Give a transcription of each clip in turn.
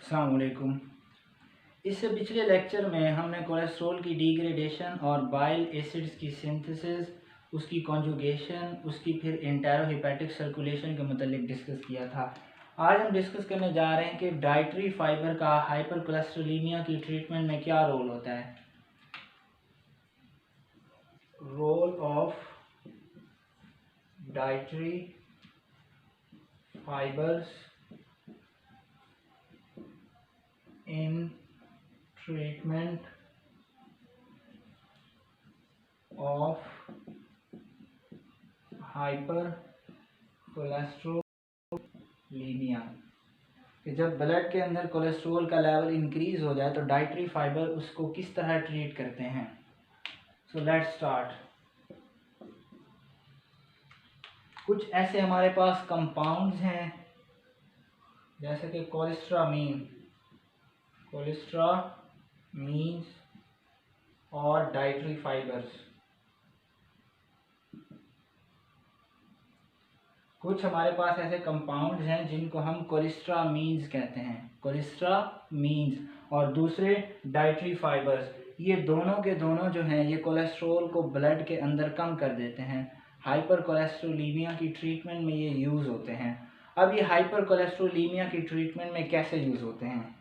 अस्सलाम वालेकुम। इससे पिछले लेक्चर में हमने कोलेस्ट्रॉल की डिग्रेडेशन और बाइल एसिड्स की सिंथेसिस, उसकी कॉन्जुगेशन, उसकी फिर एंटेरोहेपेटिक सर्कुलेशन के मतलब डिस्कस किया था। आज हम डिस्कस करने जा रहे हैं कि डाइटरी फाइबर का हाइपर कोलेस्ट्रोलीमिया की ट्रीटमेंट में क्या रोल होता है। Role of dietary fibers in treatment of hypercholesterol कि जब ब्लड के अंदर कोलेस्ट्रोल का लेवल इंक्रीज हो जाए तो डाइटरी फाइबर उसको किस तरह ट्रीट करते हैं। So let's start. कुछ ऐसे हमारे पास कंपाउंड्स हैं जैसे कि कोलेस्ट्रामीन्स और डाइटरी फाइबर्स। कुछ हमारे पास ऐसे कंपाउंड्स हैं जिनको हम कोलेस्ट्रामीन्स कहते हैं, कोलेस्ट्रामीन्स, और दूसरे डाइटरी फाइबर्स। ये दोनों के दोनों जो हैं ये कोलेस्ट्रॉल को ब्लड के अंदर कम कर देते हैं। हाइपर कोलेस्ट्रोलीमिया की ट्रीटमेंट में ये यूज़ होते हैं। अब ये हाइपर कोलेस्ट्रोलीमिया की ट्रीटमेंट में कैसे यूज़ होते हैं।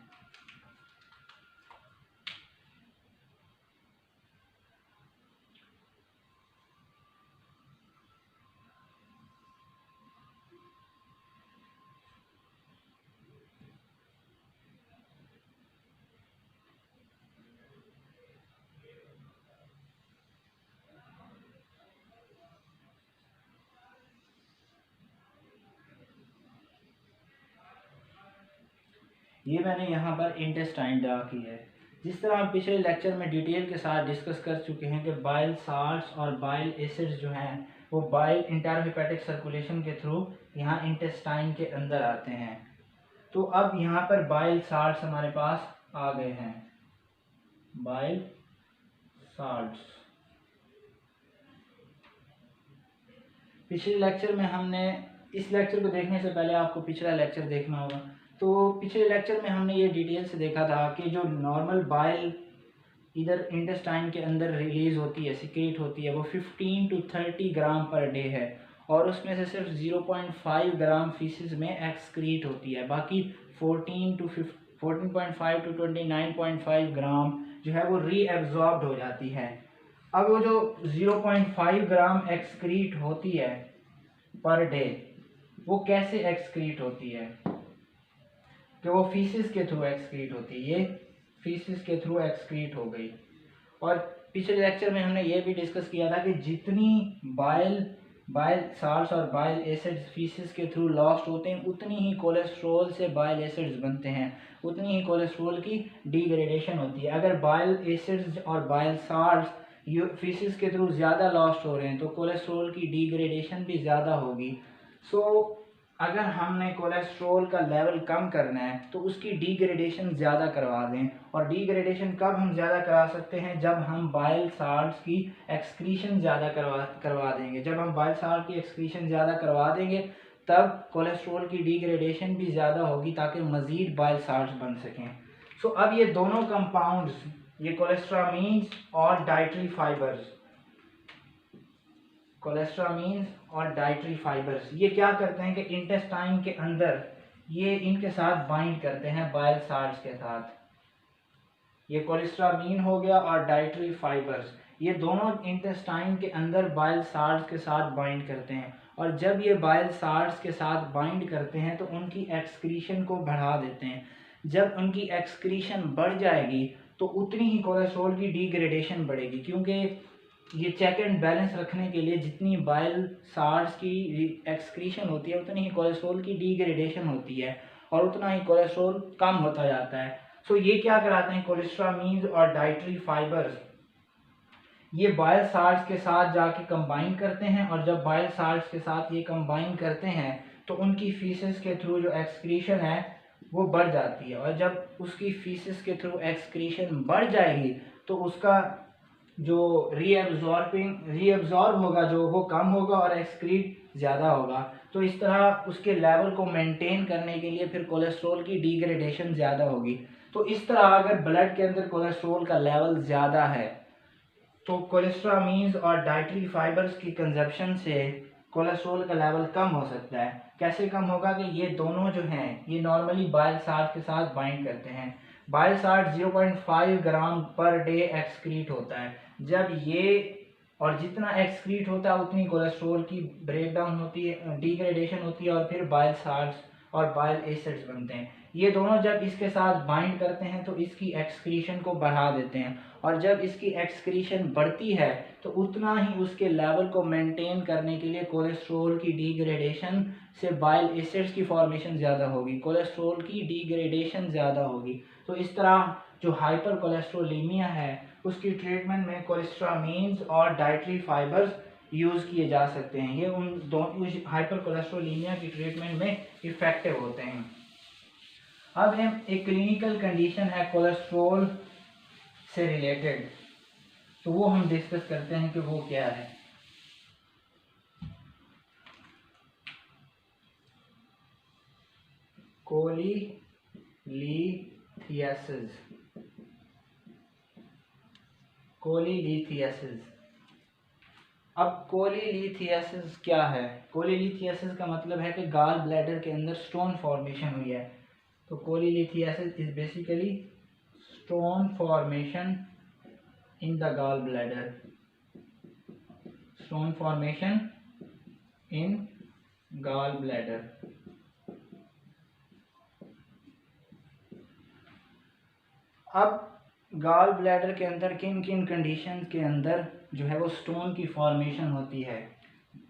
ये मैंने यहाँ पर इंटेस्टाइन ड्रा की है। जिस तरह हम पिछले लेक्चर में डिटेल के साथ डिस्कस कर चुके हैं कि बाइल साल्ट्स और बाइल एसिड्स जो हैं वो बाइल इंटेरोहेपेटिक सर्कुलेशन के थ्रू यहाँ इंटेस्टाइन के अंदर आते हैं। तो अब यहाँ पर बाइल साल्ट्स हमारे पास आ गए हैं, बाइल साल्ट्स। पिछले लेक्चर में हमने, इस लेक्चर को देखने से पहले आपको पिछला लेक्चर देखना होगा। तो पिछले लेक्चर में हमने ये डिटेल से देखा था कि जो नॉर्मल बाइल इधर इंटेस्टाइन के अंदर रिलीज होती है, सिक्रेट होती है, वो 15 to 30 ग्राम पर डे है, और उसमें से सिर्फ 0.5 ग्राम फीसिस में एक्सक्रीट होती है। बाकी 14.5 to 29.5 ग्राम जो है वो रीएब्जॉर्ब्ड हो जाती है। अब वो जो 0.5 ग्राम एक्सक्रीट होती है पर डे, वो कैसे एक्सक्रीट होती है कि वो फीसिस के थ्रू एक्सक्रीट होती है। ये फीसिस के थ्रू एक्सक्रीट हो गई। और पिछले लेक्चर में हमने ये भी डिस्कस किया था कि जितनी बाइल साल्ट्स और बाइल एसिड्स फीसिस के थ्रू लॉस्ट होते हैं, उतनी ही कोलेस्ट्रॉल से बाइल एसिड्स बनते हैं, उतनी ही कोलेस्ट्रॉल की डिग्रेडेशन होती है। अगर बाइल एसिड्स और बाइल साल्ट्स फीसिस के थ्रू ज़्यादा लॉस्ट हो रहे हैं तो कोलेस्ट्रॉल की डिग्रेडेशन भी ज़्यादा होगी। अगर हमने कोलेस्ट्रॉल का लेवल कम करना है तो उसकी डिग्रेडेशन ज़्यादा करवा दें। और डिग्रेडेशन कब हम ज़्यादा करा सकते हैं, जब हम बाइल साल्ट्स की एक्सक्रीशन ज़्यादा करवा देंगे। जब हम बाइल साल्ट की एक्सक्रीशन ज़्यादा करवा देंगे तब कोलेस्ट्रॉल की डिग्रेडेशन भी ज़्यादा होगी ताकि मज़ीद बाइल साल्ट्स बन सकें। अब ये दोनों कंपाउंड्स, ये कोलेस्ट्रामीन्स और डाइटरी फाइबर्स, कोलेस्ट्रामीन्स और डाइटरी फाइबर्स, ये क्या करते हैं कि इंटेस्टाइन के अंदर ये इनके साथ बाइंड करते हैं बाइल साल्ट्स के साथ। ये कोलेस्ट्रामीन हो गया और डाइटरी फाइबर्स, ये दोनों इंटेस्टाइन के अंदर बाइल साल्ट्स के साथ बाइंड करते हैं। और जब ये बाइल साल्ट्स के साथ बाइंड करते हैं तो उनकी एक्सक्रीशन को बढ़ा देते हैं। जब उनकी एक्सक्रीशन बढ़ जाएगी तो उतनी ही कोलेस्ट्रॉल की डिग्रेडेशन बढ़ेगी, क्योंकि ये चेक एंड बैलेंस रखने के लिए जितनी बाइल साल्ट्स की एक्सक्रीशन होती है उतनी ही कोलेस्ट्रॉल की डिग्रेडेशन होती है और उतना ही कोलेस्ट्रॉल कम होता जाता है। ये क्या कराते हैं, कोलेस्ट्रामीन्स और डाइटरी फाइबर्स ये बाइल साल्ट्स के साथ जाके कंबाइन करते हैं, और जब बाइल साल्ट्स के साथ ये कंबाइन करते हैं तो उनकी फीसेस के थ्रू जो एक्सक्रीशन है वो बढ़ जाती है। और जब उसकी फीसेस के थ्रू एक्सक्रीशन बढ़ जाएगी तो उसका जो रीअब्जॉर्ब होगा जो वो कम होगा और एक्सक्रीट ज़्यादा होगा। तो इस तरह उसके लेवल को मेंटेन करने के लिए फिर कोलेस्ट्रॉल की डिग्रेडेशन ज़्यादा होगी। तो इस तरह अगर ब्लड के अंदर कोलेस्ट्रॉल का लेवल ज़्यादा है तो कोलेस्ट्रामीन्स और डाइटरी फाइबर्स की कंजप्शन से कोलेस्ट्रॉल का लेवल कम हो सकता है। कैसे कम होगा कि ये दोनों जो हैं ये नॉर्मली बाइल साल्ट के साथ बाइंड करते हैं। बाइल साल्ट 0.5 ग्राम पर डे एक्सक्रीट होता है। जब ये और जितना एक्सक्रीट होता है उतनी कोलेस्ट्रॉल की ब्रेकडाउन होती है, डिग्रेडेशन होती है और फिर बाइल साल्ट्स और बाइल एसिड्स बनते हैं। ये दोनों जब इसके साथ बाइंड करते हैं तो इसकी एक्सक्रीशन को बढ़ा देते हैं और जब इसकी एक्सक्रीशन बढ़ती है तो उतना ही उसके लेवल को मेंटेन करने के लिए कोलेस्ट्रॉल की डिग्रेडेशन से बाइल एसिड्स की फॉर्मेशन ज़्यादा होगी, कोलेस्ट्रॉल की डिग्रेडेशन ज़्यादा होगी। तो इस तरह जो हाइपर कोलेस्ट्रोलीमिया है उसकी ट्रीटमेंट में कोलेस्ट्रामीन्स और डाइटरी फाइबर्स यूज़ किए जा सकते हैं। ये उन दोनों हाइपर कोलेस्ट्रोलीमिया की ट्रीटमेंट में इफ़ेक्टिव होते हैं। अब हम एक क्लिनिकल कंडीशन है कोलेस्ट्रॉल से रिलेटेड, तो वो हम डिस्कस करते हैं कि वो क्या है। कोलीलिथियासिस। कोलीलिथियासिस। अब कोलीलिथियासिस क्या है? कोलीलिथियासिस का मतलब है कि गाल ब्लैडर के अंदर स्टोन फॉर्मेशन हुई है। तो कोलीलिथियासिस is basically stone formation in the gall bladder. Stone formation in gall bladder. अब गाल ब्लैडर के अंदर किन किन कंडीशन के अंदर जो है वो स्टोन की फॉर्मेशन होती है।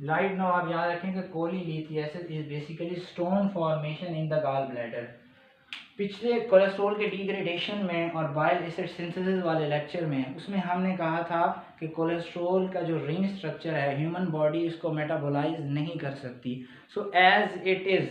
राइट नाउ आप याद रखें कि कोलीलिथियासिस is basically stone formation in the gall bladder. पिछले कोलेस्ट्रॉल के डिग्रेडेशन में और बाइल एसिड सिंथेसिस वाले लेक्चर में उसमें हमने कहा था कि कोलेस्ट्रॉल का जो रिंग स्ट्रक्चर है ह्यूमन बॉडी इसको मेटाबोलाइज नहीं कर सकती। सो एज इट इज़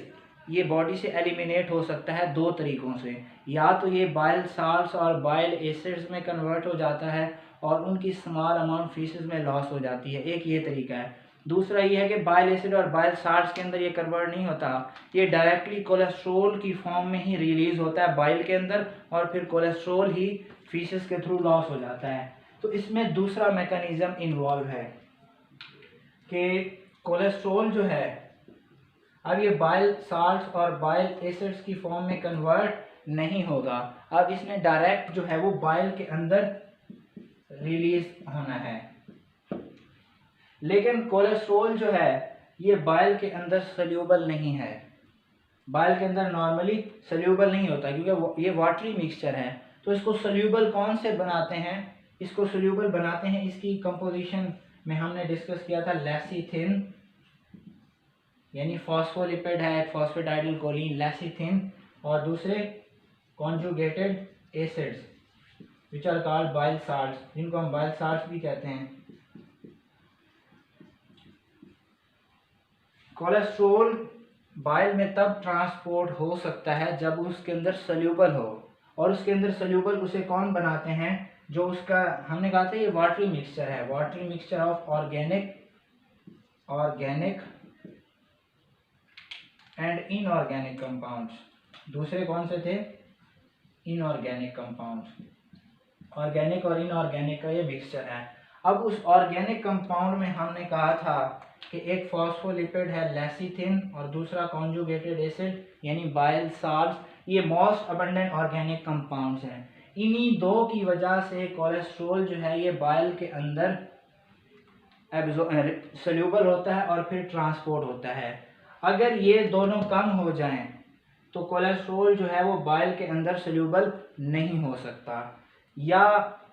ये बॉडी से एलिमिनेट हो सकता है दो तरीक़ों से। या तो ये बाइल साल्ट्स और बाइल एसिड्स में कन्वर्ट हो जाता है और उनकी स्मॉल अमाउंट फीसेस में लॉस हो जाती है, एक ये तरीका है। दूसरा ये है कि बाइल एसिड और बाइल साल्ट्स के अंदर ये कन्वर्ट नहीं होता, ये डायरेक्टली कोलेस्ट्रॉल की फॉर्म में ही रिलीज होता है बाइल के अंदर और फिर कोलेस्ट्रॉल ही फीसेस के थ्रू लॉस हो जाता है। तो इसमें दूसरा मैकेनिज्म इन्वॉल्व है कि कोलेस्ट्रॉल जो है अब ये बाइल साल्ट्स और बाइल एसिड्स की फॉर्म में कन्वर्ट नहीं होगा, अब इसने डायरेक्ट जो है वो बाइल के अंदर रिलीज होना है। लेकिन कोलेस्ट्रॉल जो है ये बाइल के अंदर सोल्यूबल नहीं है, बाइल के अंदर नॉर्मली सोल्यूबल नहीं होता क्योंकि ये वाटरी मिक्सचर है। तो इसको सोल्यूबल कौन से बनाते हैं? इसको सोल्यूबल बनाते हैं, इसकी कंपोजिशन में हमने डिस्कस किया था, लेसिथिन यानी फॉस्फोलिपिड है, एक फॉस्फेटाइडिल कोलिन लेसिथिन, और दूसरे conjugated acids which are called bile salts, जिनको हम बाइल साल्ट्स भी कहते हैं। कोलेस्ट्रॉल बाइल में तब ट्रांसपोर्ट हो सकता है जब उसके अंदर सोल्यूबल हो, और उसके अंदर सोल्यूबल उसे कौन बनाते हैं? जो उसका हमने कहा था ये वाटरी मिक्सचर है, watery mixture of organic and inorganic compounds. दूसरे कौन से थे? Inorganic compounds. ऑर्गेनिक और इनऑर्गेनिक का ये मिक्सचर है। अब उस ऑर्गेनिक कंपाउंड में हमने कहा था कि एक फॉस्फोलिपिड है लेसिथिन और दूसरा कॉन्जुगेटेड एसिड यानी बाइल साल्ट्स। ये मोस्ट अबंडेंट ऑर्गेनिक कंपाउंड्स हैं। इन्हीं दो की वजह से कोलेस्ट्रॉल जो है ये बाइल के अंदर सोल्यूबल होता है और फिर ट्रांसपोर्ट होता है। अगर ये दोनों कम हो जाएं तो कोलेस्ट्रॉल जो है वो बाइल के अंदर सोल्यूबल नहीं हो सकता, या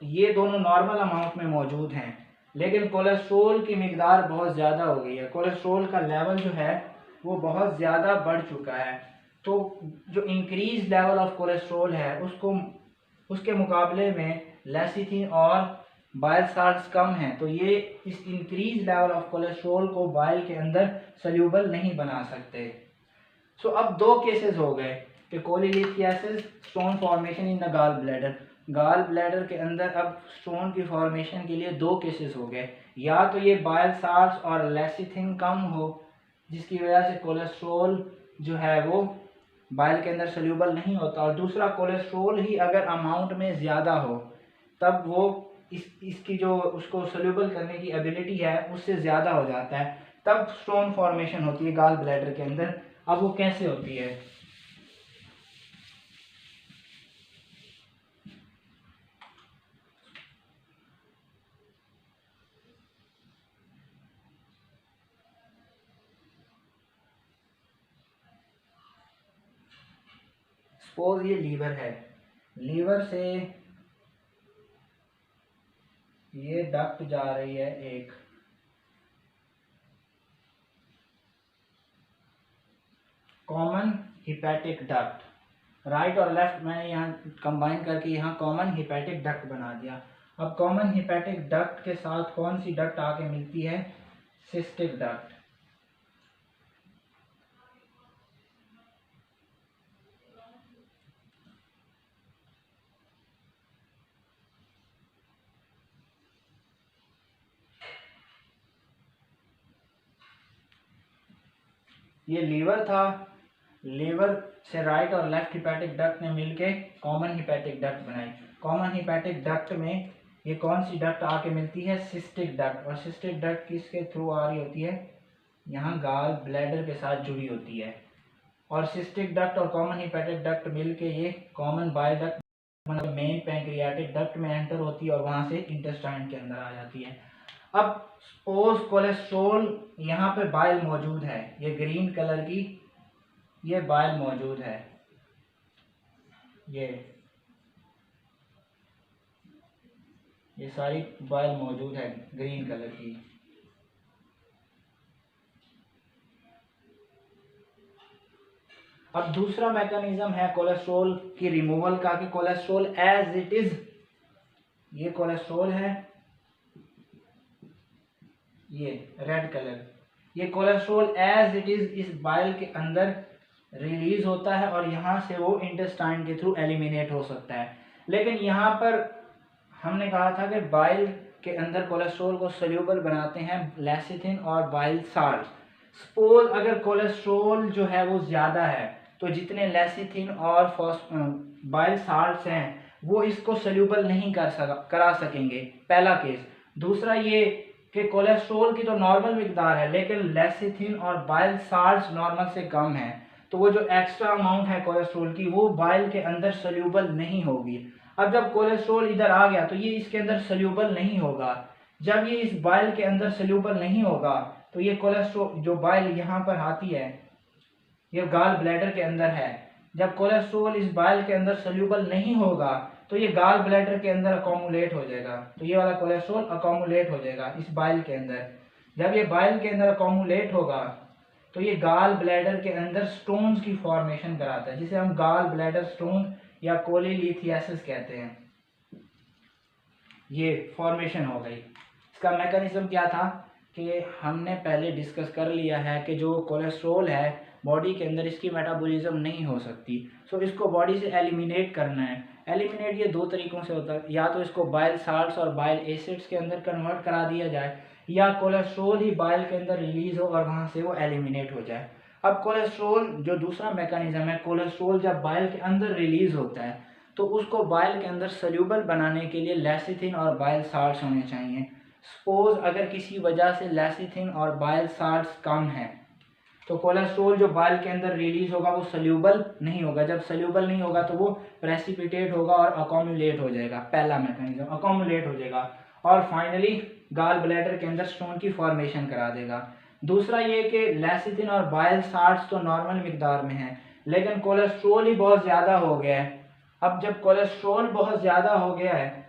ये दोनों नॉर्मल अमाउंट में मौजूद हैं लेकिन कोलेस्ट्रॉल की मिकदार बहुत ज़्यादा हो गई है, कोलेस्ट्रॉल का लेवल जो है वो बहुत ज़्यादा बढ़ चुका है। तो जो इंक्रीज लेवल ऑफ कोलेस्ट्रॉल है उसके मुकाबले में लेसिथिन और बाइल साल्ट्स कम हैं, तो ये इस इंक्रीज लेवल ऑफ कोलेस्ट्रॉल को बाइल के अंदर सोल्यूबल नहीं बना सकते। सो अब दो केसेस हो गए कि कोलीलिथियासिस, stone formation in the gall bladder. Gall bladder के अंदर अब स्टोन की फॉर्मेशन के लिए दो केसेस हो गए, या तो ये बाइल साल्ट्स और लेसिथिन कम हो जिसकी वजह से कोलेस्ट्रॉल जो है वो बाइल के अंदर सोल्यूबल नहीं होता। और दूसरा, कोलेस्ट्रॉल ही अगर अमाउंट में ज़्यादा हो तब वो इसकी जो उसको सोल्यूबल करने की एबिलिटी है उससे ज़्यादा हो जाता है, तब स्टोन फॉर्मेशन होती है गॉल ब्लैडर के अंदर। अब वो कैसे होती है? सपोज ये लीवर है, लीवर से ये डक्ट जा रही है एक, कॉमन हिपैटिक डक्ट, राइट और लेफ्ट मैंने यहाँ कंबाइन करके यहाँ कॉमन हिपैटिक डक्ट बना दिया। अब कॉमन हिपैटिक डक्ट के साथ कौन सी डक्ट आके मिलती है? Cystic duct. ये लीवर था, लीवर से राइट और लेफ्ट हिपैटिक डक्ट ने मिलके कॉमन हिपैटिक डक्ट बनाई। कॉमन हिपैटिक डक्ट में ये कौन सी डक्ट आके मिलती है? Cystic duct. और सिस्टिक डक्ट किसके थ्रू आ रही होती है? यहाँ गॉल ब्लैडर के साथ जुड़ी होती है। और सिस्टिक डक्ट और कॉमन हिपैटिक डक्ट मिलके ये common bile duct main pancreatic duct में एंटर होती है और वहाँ से इंटेस्टाइन के अंदर आ जाती है। अब सपोज कोलेस्ट्रॉल यहाँ पे बाइल मौजूद है, ये ग्रीन कलर की ये बाइल मौजूद है, ये सारी बाइल मौजूद है ग्रीन कलर की। अब दूसरा मैकेनिज्म है कोलेस्ट्रॉल की रिमूवल का, कि कोलेस्ट्रॉल एज इट इज, ये कोलेस्ट्रॉल है, ये रेड कलर, ये कोलेस्ट्रॉल एज इट इज इस बाइल के अंदर रिलीज होता है और यहाँ से वो इंटेस्टाइन के थ्रू एलिमिनेट हो सकता है। लेकिन यहाँ पर हमने कहा था कि बाइल के अंदर कोलेस्ट्रॉल को सोल्यूबल बनाते हैं लेसिथिन और बाइल साल्ट। सपोज अगर कोलेस्ट्रॉल जो है वो ज़्यादा है तो जितने लेसिथिन और बाइल साल्ट्स हैं वो इसको सोल्यूबल नहीं करा सकेंगे, पहला केस। दूसरा ये कि कोलेस्ट्रॉल की तो नॉर्मल मिकदार है लेकिन लेसिथिन और बाइल साल्ट्स नॉर्मल से कम है, तो वो जो एक्स्ट्रा अमाउंट है कोलेस्ट्रॉल की वो बाइल के अंदर सोल्यूबल नहीं होगी। अब जब कोलेस्ट्रॉल इधर आ गया तो ये इसके अंदर सोल्यूबल नहीं होगा। जब ये इस बाइल के अंदर सोल्यूबल नहीं होगा तो ये कोलेस्ट्रॉल जो बाइल यहाँ पर आती है, ये गॉल ब्लैडर के अंदर है, जब कोलेस्ट्रॉल इस बाइल के अंदर सोल्यूबल नहीं होगा तो ये गॉल ब्लैडर के अंदर अकोमुलेट हो जाएगा, तो ये वाला कोलेस्ट्रॉल अकोमुलेट हो जाएगा इस बाइल के अंदर। जब ये बाइल के अंदर अकोमुलेट होगा तो ये गॉल ब्लैडर के अंदर स्टोन्स की फॉर्मेशन कराता है, जिसे हम गॉल ब्लैडर स्टोन या कोलीलिथियासिस कहते हैं। ये फॉर्मेशन हो गई। इसका मैकेनिज्म क्या था कि हमने पहले डिस्कस कर लिया है कि जो कोलेस्ट्रॉल है बॉडी के अंदर इसकी मेटाबॉलिज्म नहीं हो सकती, सो इसको बॉडी से एलिमिनेट करना है। एलिमिनेट ये दो तरीक़ों से होता है, या तो इसको बाइल साल्ट्स और बाइल एसिड्स के अंदर कन्वर्ट करा दिया जाए या कोलेस्ट्रॉल ही बाइल के अंदर रिलीज हो और वहाँ से वो एलिमिनेट हो जाए। अब कोलेस्ट्रॉल जो दूसरा मैकेनिज्म है, कोलेस्ट्रॉल जब बाइल के अंदर रिलीज होता है तो उसको बाइल के अंदर सोल्यूबल बनाने के लिए लेसिथिन और बाइल साल्ट्स होने चाहिए। सपोज अगर किसी वजह से लेसिथिन और बाइल साल्ट्स कम है तो कोलेस्ट्रॉल जो बाइल के अंदर रिलीज होगा वो सोल्यूबल नहीं होगा। जब सोल्यूबल नहीं होगा तो वो प्रेसिपिटेट होगा और अकोमुलेट हो जाएगा। पहला मैकेनिज्म अकोमुलेट हो जाएगा और फाइनली गॉल ब्लैडर के अंदर स्टोन की फॉर्मेशन करा देगा। दूसरा ये कि लेसिथिन और बाइल साल्ट्स तो नॉर्मल मिकदार में है लेकिन कोलेस्ट्रॉल ही बहुत ज़्यादा हो गया है। अब जब कोलेस्ट्रॉल बहुत ज़्यादा हो गया है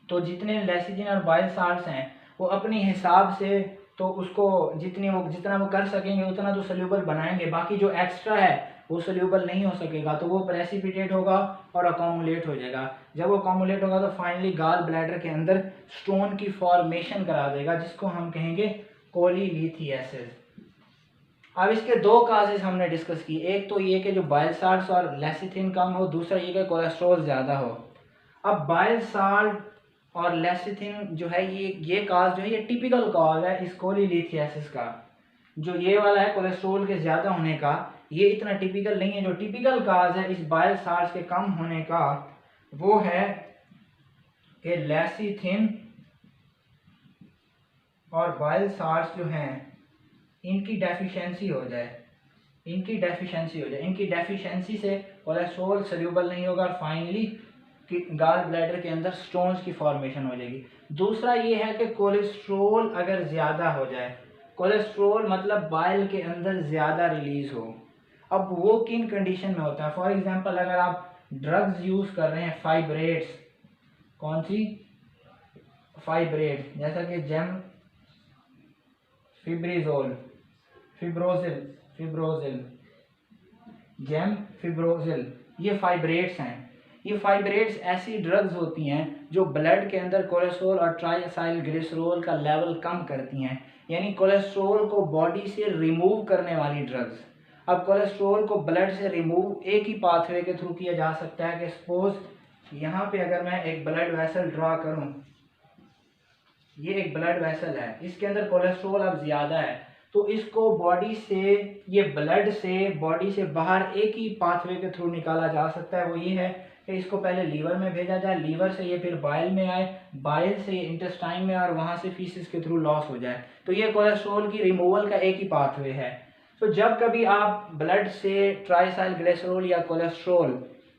तो जितने लेसिथिन और बाइल साल्ट्स हैं वो अपने हिसाब से तो उसको जितना वो कर सकेंगे उतना तो सोल्यूबल बनाएंगे, बाकी जो एक्स्ट्रा है वो सोल्यूबल नहीं हो सकेगा तो वो प्रेसिपिटेट होगा और अकोमुलेट हो जाएगा। जब वो अकोमुलेट होगा तो फाइनली गॉल ब्लैडर के अंदर स्टोन की फॉर्मेशन करा देगा, जिसको हम कहेंगे कोलीलिथियासिस। अब इसके दो काजेज हमने डिस्कस की, एक तो ये कि जो बाइल साल्ट्स और लेसिथिन कम हो, दूसरा ये कि कोलेस्ट्रॉल ज़्यादा हो। अब बाइल साल्ट और लेसिथिन जो है ये काज जो है ये टिपिकल काज है इस कोलीलिथियासिस का। जो ये वाला है कोलेस्ट्रोल के ज़्यादा होने का, ये इतना टिपिकल नहीं है। जो टिपिकल काज है इस बाइल साल्ट्स के कम होने का वो है कि लेसिथिन और बाइल साल्ट्स जो हैं इनकी डेफिशिएंसी हो जाए, इनकी डेफिशिएंसी से कोलेस्ट्रॉल सोल्यूबल नहीं होगा और फाइनली गाल ब्लैडर के अंदर स्टोन्स की फॉर्मेशन हो जाएगी। दूसरा ये है कि कोलेस्ट्रोल अगर ज़्यादा हो जाए, कोलेस्ट्रोल मतलब बाइल के अंदर ज़्यादा रिलीज़ हो। अब वो किन कंडीशन में होता है? फॉर एग्जांपल अगर आप ड्रग्स यूज़ कर रहे हैं फाइब्रेट्स, कौन सी? फाइब्रेट्स, जैसा कि जेम फिब्रिजोल, फिब्रोजिल, जेम फिब्रोजिल, ये फाइब्रेट्स हैं। ये फाइब्रेट्स ऐसी ड्रग्स होती हैं जो ब्लड के अंदर कोलेस्ट्रॉल और ट्राइएसाइल ग्लिसरॉल का लेवल कम करती हैं, यानी कोलेस्ट्रॉल को बॉडी से रिमूव करने वाली ड्रग्स। अब कोलेस्ट्रॉल को ब्लड से रिमूव एक ही पाथवे के थ्रू किया जा सकता है कि सपोज यहाँ पे अगर मैं एक ब्लड वेसल ड्रा करूँ, ये एक ब्लड वेसल है, इसके अंदर कोलेस्ट्रॉल अब ज़्यादा है, तो इसको बॉडी से, ये ब्लड से बॉडी से बाहर एक ही पाथवे के थ्रू निकाला जा सकता है। वो ये है कि इसको पहले लीवर में भेजा जाए, लीवर से ये फिर बाइल में आए, बाइल से ये इंटेस्टाइन में और वहाँ से फीसिस के थ्रू लॉस हो जाए। तो ये कोलेस्ट्रॉल की रिमूवल का एक ही पाथवे है। तो जब कभी आप ब्लड से ट्राइसाइल ग्लिसरॉल या कोलेस्ट्रॉल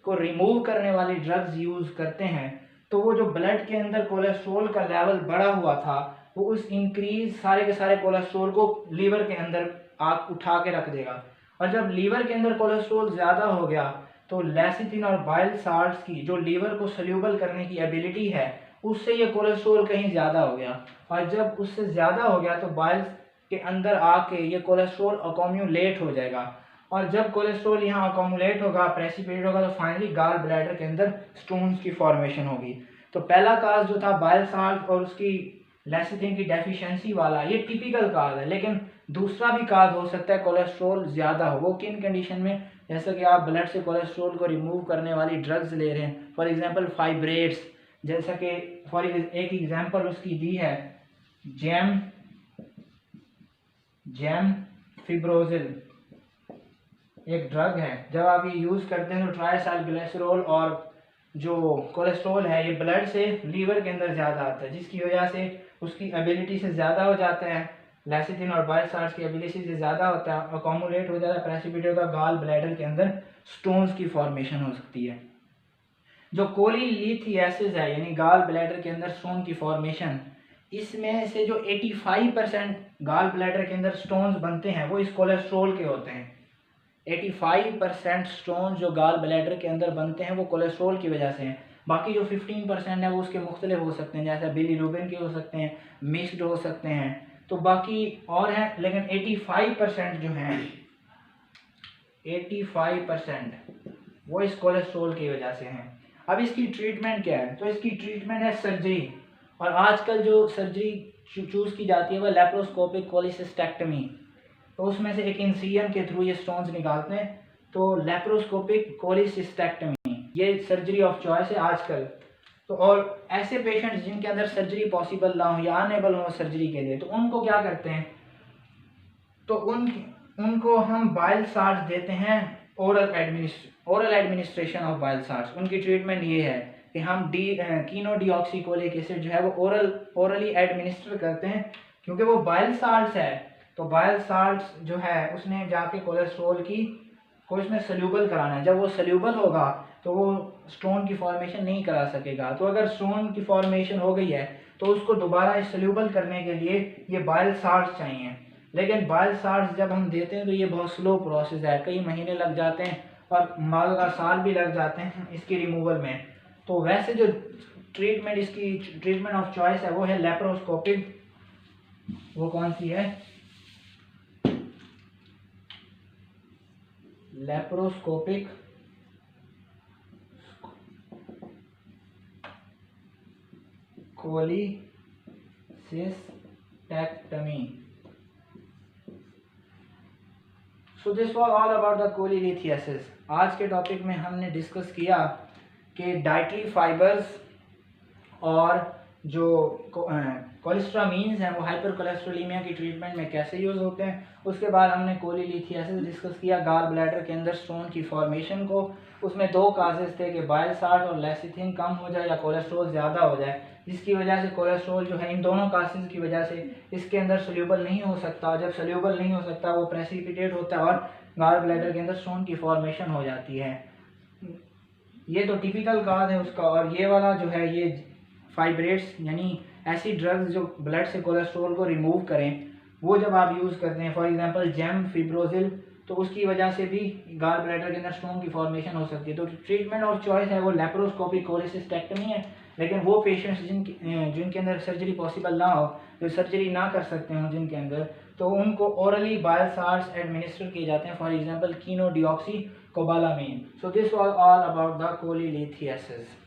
को रिमूव करने वाली ड्रग्स यूज़ करते हैं तो वो जो ब्लड के अंदर कोलेस्ट्रॉल का लेवल बढ़ा हुआ था वो उस इंक्रीज सारे के सारे कोलेस्ट्रॉल को लीवर के अंदर आप उठा के रख देगा। और जब लीवर के अंदर कोलेस्ट्रॉल ज़्यादा हो गया तो लेसिथिन और बाइल साल्ट्स की जो लीवर को सोल्यूबल करने की एबिलिटी है उससे ये कोलेस्ट्रॉल कहीं ज़्यादा हो गया, और जब उससे ज़्यादा हो गया तो बाइल के अंदर आके ये कोलेस्ट्रॉल अकोम्युलेट हो जाएगा, और जब कोलेस्ट्रॉल यहाँ अकोमुलेट होगा, प्रेसिपिटेट होगा, तो फाइनली गाल ब्लैडर के अंदर स्टोन्स की फॉर्मेशन होगी। तो पहला काज जो था बाइल साल्ट और उसकी लेसिथिन की डेफिशिएंसी वाला, ये टिपिकल काज है। लेकिन दूसरा भी काज हो सकता है कोलेस्ट्रॉल ज़्यादा हो। वो किन कंडीशन में? जैसे कि आप ब्लड से कोलेस्ट्रॉल को रिमूव करने वाली ड्रग्स ले रहे हैं, फॉर एग्जांपल फाइब्रेट्स, जैसा कि फॉर एक एग्जांपल उसकी दी है जेम फिब्रोजिल, एक ड्रग है। जब आप ये यूज़ करते हैं तो ट्राइसाइल ग्लिसरॉल और जो कोलेस्ट्रॉल है ये ब्लड से लीवर के अंदर ज़्यादा आता है, जिसकी वजह से उसकी एबिलिटी से ज़्यादा हो जाता है, लेसिथिन और बाइल साल्ट्स की एबिलिटी से ज़्यादा होता है, अकोमुलेट हो जाता है, प्रेसिपिटेट होता है, गाल ब्लैडर के अंदर स्टोन्स की फॉर्मेशन हो सकती है। जो कोलीलिथियासिस है यानी गाल ब्लैडर के अंदर स्टोन की फॉर्मेशन, इसमें से जो 85% गाल ब्लैडर के अंदर स्टोन्स बनते हैं वो इस कोलेस्ट्रॉल के होते हैं। 85% स्टोन जो गाल ब्लैडर के अंदर बनते हैं वो कोलेस्ट्रॉल की वजह से हैं। बाकी जो 15% है वो उसके मुख्तलिफ हो सकते हैं, जैसे बिलीरुबिन के हो सकते हैं, मिक्स्ड हो सकते हैं, तो बाकी और हैं। लेकिन 85% जो हैं 85% वो इस कोलेस्ट्रॉल की वजह से हैं। अब इसकी ट्रीटमेंट क्या है? तो इसकी ट्रीटमेंट है सर्जरी, और आजकल जो सर्जरी चूज़ की जाती है वह लेप्रोस्कोपिक कोलिसिस्टेक्टमी। तो उसमें से एक इंसिजन के थ्रू ये स्टोन्स निकालते हैं, तो लेप्रोस्कोपिक कोलिसिस्टेक्टमी ये सर्जरी ऑफ चॉइस है आजकल। तो और ऐसे पेशेंट्स जिनके अंदर सर्जरी पॉसिबल ना हो या अनेबल हो सर्जरी के लिए, तो उनको क्या करते हैं? तो उनको हम बाइल साल्ट्स देते हैं, oral administration of bile salts. उनकी ट्रीटमेंट ये है कि हम कीनोडीऑक्सीकोलिक एसिड जो है वो ओरली एडमिनिस्टर करते हैं, क्योंकि वो बाइल साल्ट्स है। तो बाइल साल्ट्स जो है उसने जाके कोलेस्ट्रॉल को इसमें सोल्यूबल कराना है। जब वो सोल्यूबल होगा तो वो स्टोन की फॉर्मेशन नहीं करा सकेगा। तो अगर स्टोन की फॉर्मेशन हो गई है तो उसको दोबारा सोल्यूबल करने के लिए ये बाइल साल्ट्स चाहिए। लेकिन बाइल साल्ट्स जब हम देते हैं तो ये बहुत स्लो प्रोसेस है, कई महीने लग जाते हैं और माल का साल भी लग जाते हैं इसकी रिमूवल में। तो वैसे जो ट्रीटमेंट, इसकी ट्रीटमेंट ऑफ चॉइस है वो है लेप्रोस्कोपिक। वो कौन सी है? Laparoscopic cholecystectomy. So this was all about the cholelithiasis. आज के टॉपिक में हमने डिस्कस किया कि डाइटरी फाइबर्स और जो कोलेस्ट्रामीन्स हैं वो हाइपर कोलेस्ट्रोलीमिया की ट्रीटमेंट में कैसे यूज़ होते हैं। उसके बाद हमने कोलीलिथियासिस डिस्कस किया, गाल ब्लैडर के अंदर स्टोन की फॉर्मेशन को। उसमें दो काजेज़ थे कि बाइल साल्ट और लेसिथिन कम हो जाए या कोलेस्ट्रोल ज़्यादा हो जाए, जिसकी वजह से कोलेस्ट्रोल जो है इन दोनों काजेज़ की वजह से इसके अंदर सोल्यूबल नहीं हो सकता। जब सोल्यूबल नहीं हो सकता वो प्रेसिपिटेट होता है और गाल ब्लैडर के अंदर स्टोन की फॉर्मेशन हो जाती है। ये तो टिपिकल काज है उसका। और ये वाला जो है ये फाइब्रेट्स यानी ऐसी ड्रग्स जो ब्लड से कोलेस्ट्रोल को रिमूव करें, वो जब आप यूज़ करते हैं, फॉर एग्जांपल जेम फिब्रोजिल, तो उसकी वजह से भी गाल ब्लैडर के अंदर स्टोन की फॉर्मेशन हो सकती है। तो ट्रीटमेंट ऑफ चॉइस है वो लेप्रोस्कोपिक कोलेसिस्टेक्टमी है। लेकिन वो पेशेंट्स जिनके अंदर सर्जरी पॉसिबल ना हो, जो सर्जरी ना कर सकते हों जिनके अंदर, तो उनको ओरली बाइल साल्ट्स एडमिनिस्टर किए जाते हैं, फॉर एग्जांपल कीनो deoxy cobalamin. So this was all about the कोलीलिथियासिस।